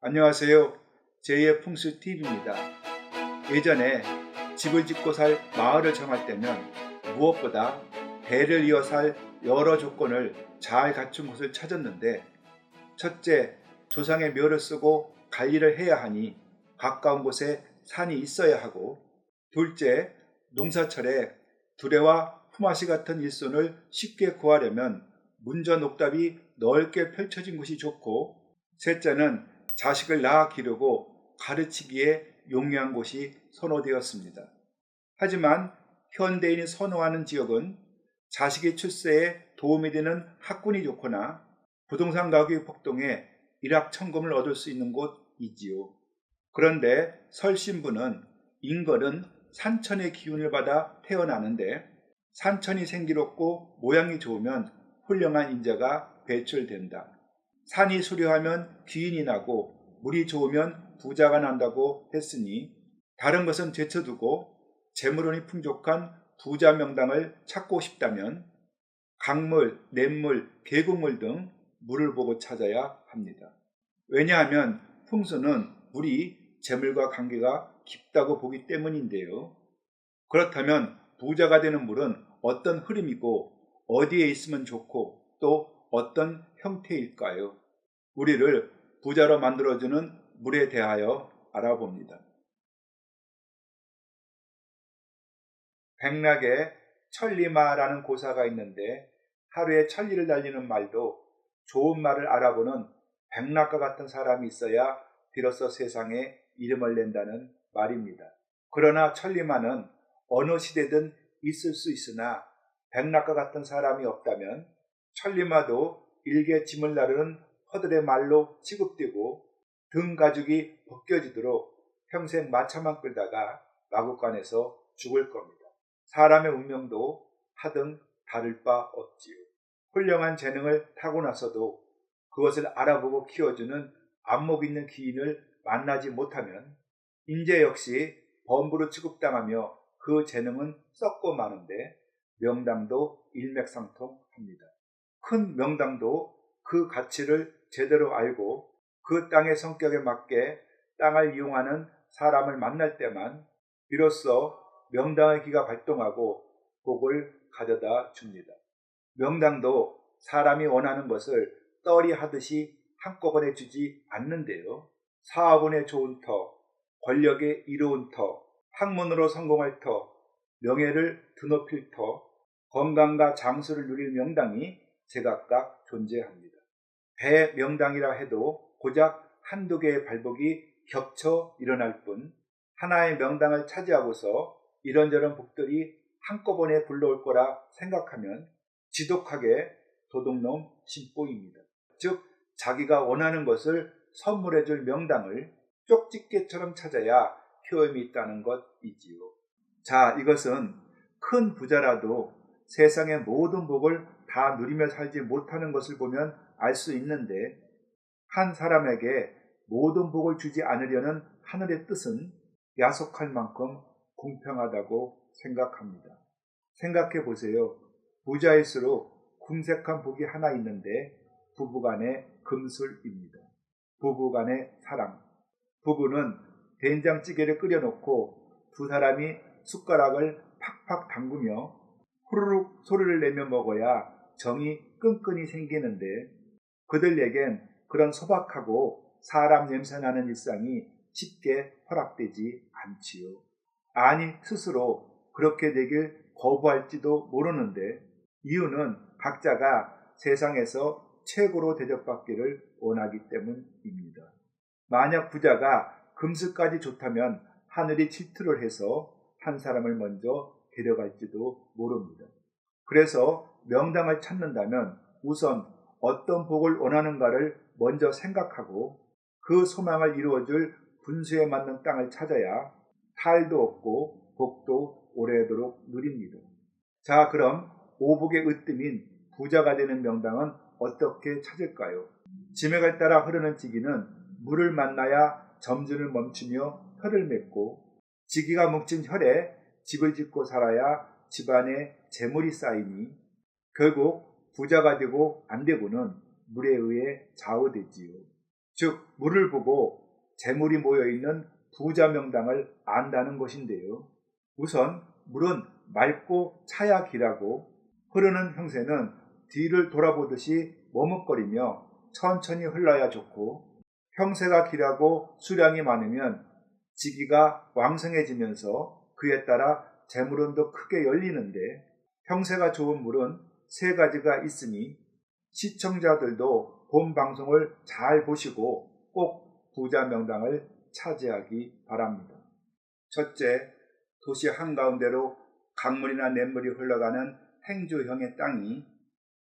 안녕하세요. 제2의 풍수TV입니다. 예전에 집을 짓고 살 마을을 정할 때면 무엇보다 대를 이어 살 여러 조건을 잘 갖춘 곳을 찾았는데, 첫째, 조상의 묘를 쓰고 관리를 해야 하니 가까운 곳에 산이 있어야 하고, 둘째, 농사철에 두레와 품앗이 같은 일손을 쉽게 구하려면 문전옥답이 넓게 펼쳐진 곳이 좋고, 셋째는 자식을 낳아 기르고 가르치기에 용이한 곳이 선호되었습니다. 하지만 현대인이 선호하는 지역은 자식의 출세에 도움이 되는 학군이 좋거나 부동산 가격이 폭등해 일확천금을 얻을 수 있는 곳이지요. 그런데 설신부는 인간은 산천의 기운을 받아 태어나는데, 산천이 생기롭고 모양이 좋으면 훌륭한 인재가 배출된다. 산이 수려하면 귀인이 나고 물이 좋으면 부자가 난다고 했으니, 다른 것은 제쳐두고 재물운이 풍족한 부자 명당을 찾고 싶다면 강물, 냇물, 계곡물 등 물을 보고 찾아야 합니다. 왜냐하면 풍수는 물이 재물과 관계가 깊다고 보기 때문인데요. 그렇다면 부자가 되는 물은 어떤 흐름이고 어디에 있으면 좋고 또 어떤 형태일까요? 우리를 부자로 만들어주는 물에 대하여 알아봅니다. 백락에 천리마라는 고사가 있는데, 하루에 천리를 달리는 말도 좋은 말을 알아보는 백락과 같은 사람이 있어야 비로소 세상에 이름을 낸다는 말입니다. 그러나 천리마는 어느 시대든 있을 수 있으나, 백락과 같은 사람이 없다면 천리마도 일개 짐을 나르는 허들의 말로 취급되고 등 가죽이 벗겨지도록 평생 마차만 끌다가 마구간에서 죽을 겁니다. 사람의 운명도 하등 다를 바 없지요. 훌륭한 재능을 타고나서도 그것을 알아보고 키워주는 안목 있는 기인을 만나지 못하면 인재 역시 범부로 취급당하며 그 재능은 썩고 마는데, 명당도 일맥상통합니다. 큰 명당도 그 가치를 제대로 알고 그 땅의 성격에 맞게 땅을 이용하는 사람을 만날 때만 비로소 명당의 기가 발동하고 복을 가져다 줍니다. 명당도 사람이 원하는 것을 떨이 하듯이 한꺼번에 주지 않는데요. 사업운에 좋은 터, 권력에 이로운 터, 학문으로 성공할 터, 명예를 드높일 터, 건강과 장수를 누릴 명당이 제각각 존재합니다. 대명당이라 해도 고작 한두 개의 발복이 겹쳐 일어날 뿐, 하나의 명당을 차지하고서 이런저런 복들이 한꺼번에 굴러올 거라 생각하면 지독하게 도둑놈 심보입니다. 즉, 자기가 원하는 것을 선물해줄 명당을 쪽집게처럼 찾아야 효험이 있다는 것이지요. 자, 이것은 큰 부자라도 세상의 모든 복을 다 누리며 살지 못하는 것을 보면 알 수 있는데, 한 사람에게 모든 복을 주지 않으려는 하늘의 뜻은 야속할 만큼 공평하다고 생각합니다. 생각해 보세요. 부자일수록 궁색한 복이 하나 있는데, 부부간의 금술입니다. 부부간의 사랑. 부부는 된장찌개를 끓여놓고 두 사람이 숟가락을 팍팍 담그며 후루룩 소리를 내며 먹어야 정이 끈끈이 생기는데, 그들에겐 그런 소박하고 사람 냄새나는 일상이 쉽게 허락되지 않지요. 아니, 스스로 그렇게 되길 거부할지도 모르는데, 이유는 각자가 세상에서 최고로 대접받기를 원하기 때문입니다. 만약 부자가 금수까지 좋다면 하늘이 질투를 해서 한 사람을 먼저 데려갈지도 모릅니다. 그래서 명당을 찾는다면 우선 어떤 복을 원하는가를 먼저 생각하고 그 소망을 이루어줄 분수에 맞는 땅을 찾아야 탈도 없고 복도 오래도록 누립니다. 자, 그럼 오복의 으뜸인 부자가 되는 명당은 어떻게 찾을까요? 지맥을 따라 흐르는 지기는 물을 만나야 점진을 멈추며 혀를 맺고, 지기가 뭉친 혈에 집을 짓고 살아야 집안에 재물이 쌓이니 결국 부자가 되고 안 되고는 물에 의해 좌우되지요. 즉 물을 보고 재물이 모여있는 부자 명당을 안다는 것인데요. 우선 물은 맑고 차야 길하고 흐르는 형세는 뒤를 돌아보듯이 머뭇거리며 천천히 흘러야 좋고, 형세가 길하고 수량이 많으면 지기가 왕성해지면서 그에 따라 재물은 더 크게 열리는데, 형세가 좋은 물은 세 가지가 있으니 시청자들도 본 방송을 잘 보시고 꼭 부자 명당을 차지하기 바랍니다. 첫째, 도시 한가운데로 강물이나 냇물이 흘러가는 행주형의 땅이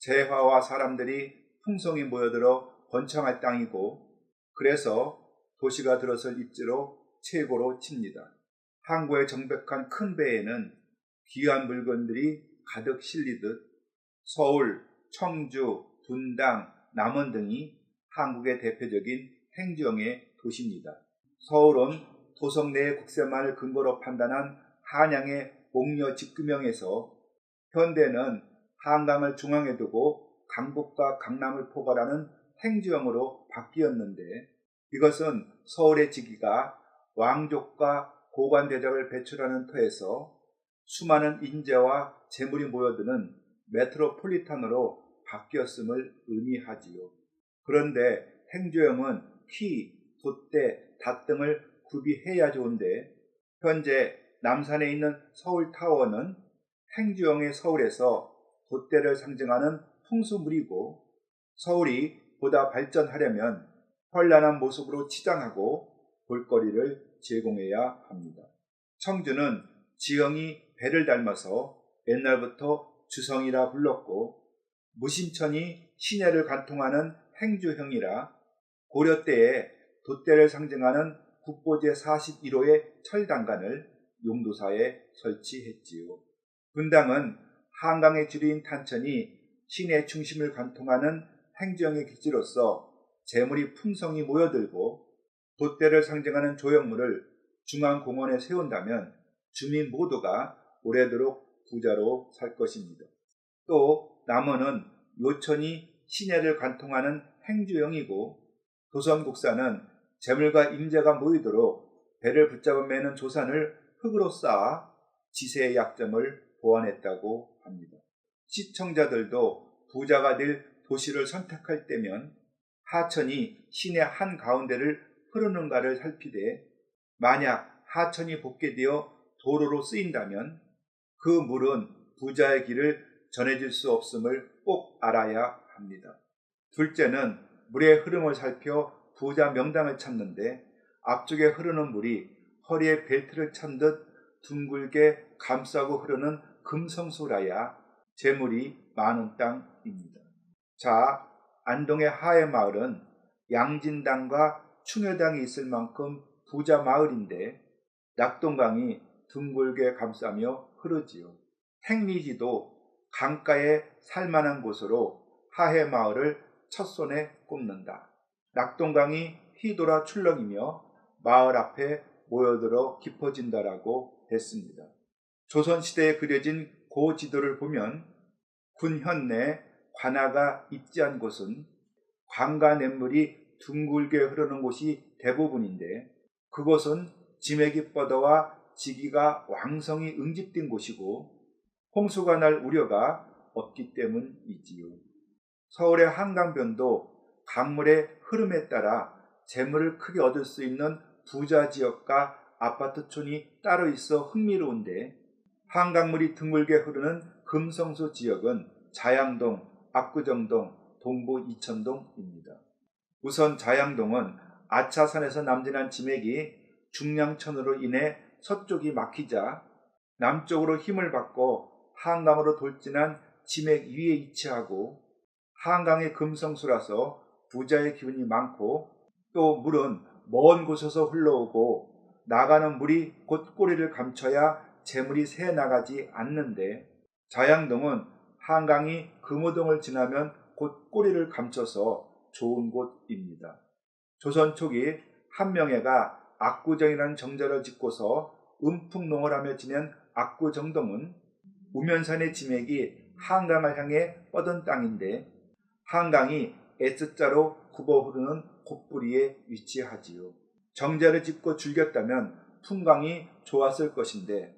재화와 사람들이 풍성히 모여들어 번창할 땅이고, 그래서 도시가 들어설 입지로 최고로 칩니다. 항구의 정백한 큰 배에는 귀한 물건들이 가득 실리듯 서울, 청주, 분당, 남원 등이 한국의 대표적인 행주형의 도시입니다. 서울은 도성 내의 국세만을 근거로 판단한 한양의 옥녀 집규명에서 현대는 한강을 중앙에 두고 강북과 강남을 포괄하는 행주형으로 바뀌었는데, 이것은 서울의 지기가 왕족과 고관대작을 배출하는 터에서 수많은 인재와 재물이 모여드는 메트로폴리탄으로 바뀌었음을 의미하지요. 그런데 행주형은 키, 돛대, 닷 등을 구비해야 좋은데, 현재 남산에 있는 서울타워는 행주형의 서울에서 돛대를 상징하는 풍수물이고, 서울이 보다 발전하려면 현란한 모습으로 치장하고 볼거리를 제공해야 합니다. 청주는 지형이 배를 닮아서 옛날부터 주성이라 불렀고, 무심천이 시내를 관통하는 행주형이라 고려 때에 돛대를 상징하는 국보제 41호의 철단간을 용도사에 설치했지요. 분당은 한강의 주류인 탄천이 시내 중심을 관통하는 행주형의 기지로서 재물이 풍성히 모여들고, 돛대를 상징하는 조형물을 중앙공원에 세운다면 주민 모두가 오래도록 부자로 살 것입니다. 또 남원은 요천이 시내를 관통하는 행주형이고, 도선국사는 재물과 임재가 모이도록 배를 붙잡아 매는 조산을 흙으로 쌓아 지세의 약점을 보완했다고 합니다. 시청자들도 부자가 될 도시를 선택할 때면 하천이 시내 한가운데를 흐르는가를 살피되, 만약 하천이 복개되어 도로로 쓰인다면 그 물은 부자의 길을 전해질 수 없음을 꼭 알아야 합니다. 둘째는 물의 흐름을 살펴 부자 명당을 찾는데, 앞쪽에 흐르는 물이 허리에 벨트를 찬 듯 둥글게 감싸고 흐르는 금성소라야 재물이 많은 땅입니다. 자, 안동의 하회마을은 양진당과 충효당이 있을 만큼 부자 마을인데, 낙동강이 둥글게 감싸며 흐르지요. 택리지도 강가에 살만한 곳으로 하회마을을 첫손에 꼽는다. 낙동강이 휘돌아 출렁이며 마을 앞에 모여들어 깊어진다라고 했습니다. 조선시대에 그려진 고지도를 보면 군현 내 관아가 입지한 곳은 강과 냇물이 둥글게 흐르는 곳이 대부분인데, 그곳은 지맥이 뻗어와 지기가 왕성히 응집된 곳이고 홍수가 날 우려가 없기 때문이지요. 서울의 한강변도 강물의 흐름에 따라 재물을 크게 얻을 수 있는 부자 지역과 아파트촌이 따로 있어 흥미로운데, 한강물이 둥글게 흐르는 금성소 지역은 자양동, 압구정동, 동부 이천동입니다. 우선 자양동은 아차산에서 남진한 지맥이 중량천으로 인해 서쪽이 막히자 남쪽으로 힘을 받고 한강으로 돌진한 지맥 위에 위치하고, 한강의 금성수라서 부자의 기운이 많고, 또 물은 먼 곳에서 흘러오고 나가는 물이 곧 꼬리를 감춰야 재물이 새 나가지 않는데, 자양동은 한강이 금호동을 지나면 곧 꼬리를 감춰서 좋은 곳입니다. 조선 초기 한명회가 압구정이라는 정자를 짓고서 은풍농을 하며 지낸 압구정동은 우면산의 지맥이 한강을 향해 뻗은 땅인데, 한강이 S자로 굽어 흐르는 곧부리에 위치하지요. 정자를 짚고 즐겼다면 풍광이 좋았을 것인데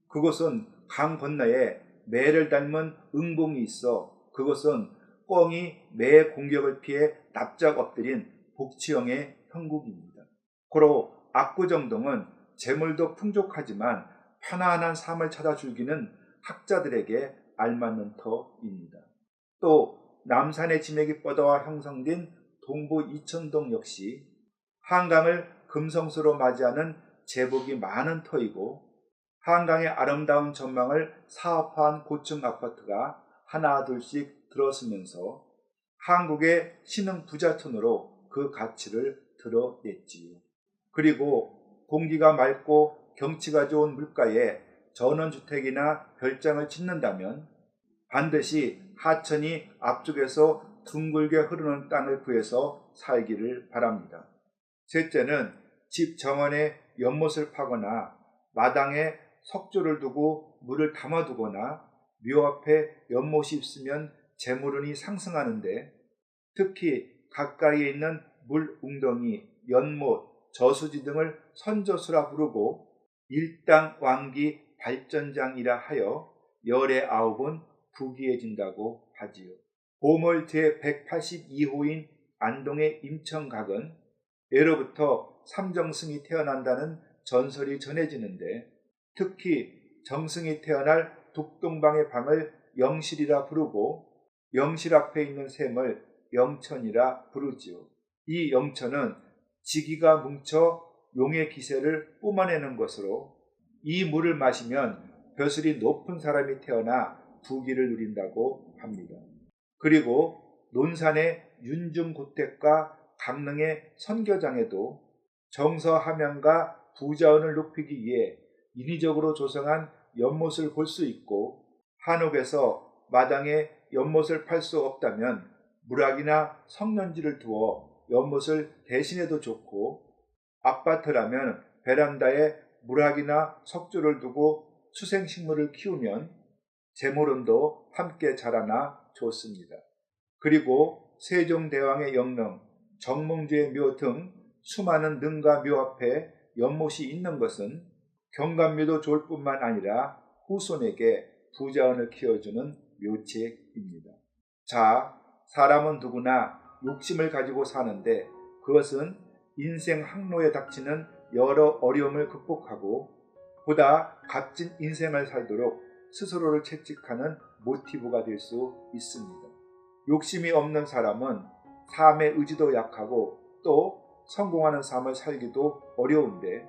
그곳은 강 건너에 매를 닮은 응봉이 있어 그것은 꿩이 매의 공격을 피해 납작 엎드린 복치형의 형국입니다. 고로 압구정동은 재물도 풍족하지만 편안한 삶을 찾아 즐기는 학자들에게 알맞는 터입니다. 또 남산의 지맥이 뻗어와 형성된 동부 이천동 역시 한강을 금성수로 맞이하는 제복이 많은 터이고 한강의 아름다운 전망을 사업화한 고층 아파트가 하나 둘씩 들어서면서 한국의 신흥 부자촌으로 그 가치를 드러냈지요. 그리고 공기가 맑고 경치가 좋은 물가에 전원주택이나 별장을 짓는다면 반드시 하천이 앞쪽에서 둥글게 흐르는 땅을 구해서 살기를 바랍니다. 셋째는 집 정원에 연못을 파거나 마당에 석조를 두고 물을 담아두거나 묘 앞에 연못이 있으면 재물운이 상승하는데 특히 가까이에 있는 물 웅덩이, 연못, 저수지 등을 선저수라 부르고 일당왕기 발전장이라 하여 열의 아홉은 부귀해진다고 하지요. 보물 제182호인 안동의 임천각은 예로부터 삼정승이 태어난다는 전설이 전해지는데 특히 정승이 태어날 북동방의 방을 영실이라 부르고 영실 앞에 있는 샘을 영천이라 부르지요. 이 영천은 지기가 뭉쳐 용의 기세를 뿜어내는 것으로 이 물을 마시면 벼슬이 높은 사람이 태어나 부귀를 누린다고 합니다. 그리고 논산의 윤중고택과 강릉의 선교장에도 정서함양과 부자원을 높이기 위해 인위적으로 조성한 연못을 볼 수 있고 한옥에서 마당에 연못을 팔 수 없다면 물학이나 성년지를 두어 연못을 대신해도 좋고 아파트라면 베란다에 물학이나 석조를 두고 수생식물을 키우면 재물운도 함께 자라나 좋습니다. 그리고 세종대왕의 영릉, 정몽주의 묘 등 수많은 능과 묘 앞에 연못이 있는 것은 경관묘도 좋을 뿐만 아니라 후손에게 부자원을 키워주는 묘책입니다. 자, 사람은 누구나 욕심을 가지고 사는데 그것은 인생 항로에 닥치는 여러 어려움을 극복하고 보다 값진 인생을 살도록 스스로를 채찍하는 모티브가 될 수 있습니다. 욕심이 없는 사람은 삶의 의지도 약하고 또 성공하는 삶을 살기도 어려운데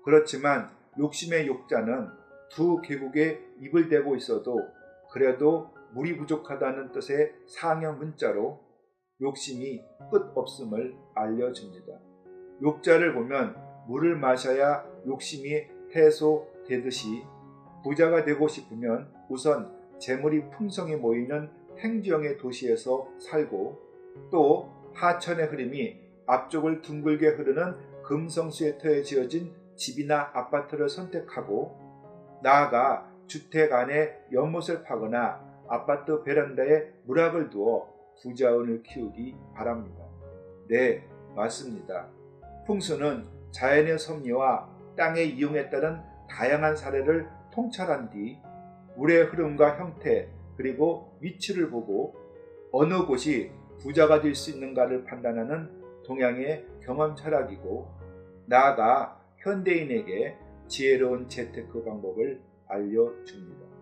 그렇지만 욕심의 욕자는 두 계곡에 입을 대고 있어도 그래도 물이 부족하다는 뜻의 상형 문자로 욕심이 끝 없음을 알려줍니다. 욕자를 보면 물을 마셔야 욕심이 해소되듯이 부자가 되고 싶으면 우선 재물이 풍성히 모이는 행주형의 도시에서 살고 또 하천의 흐름이 앞쪽을 둥글게 흐르는 금성수에 터에 지어진 집이나 아파트를 선택하고 나아가 주택 안에 연못을 파거나 아파트 베란다에 물학을 두어 부자원을 키우기 바랍니다. 네, 맞습니다. 풍수는 자연의 섭리와 땅의 이용에 따른 다양한 사례를 통찰한 뒤 물의 흐름과 형태 그리고 위치를 보고 어느 곳이 부자가 될 수 있는가를 판단하는 동양의 경험 철학이고 나아가 현대인에게 지혜로운 재테크 방법을 알려줍니다.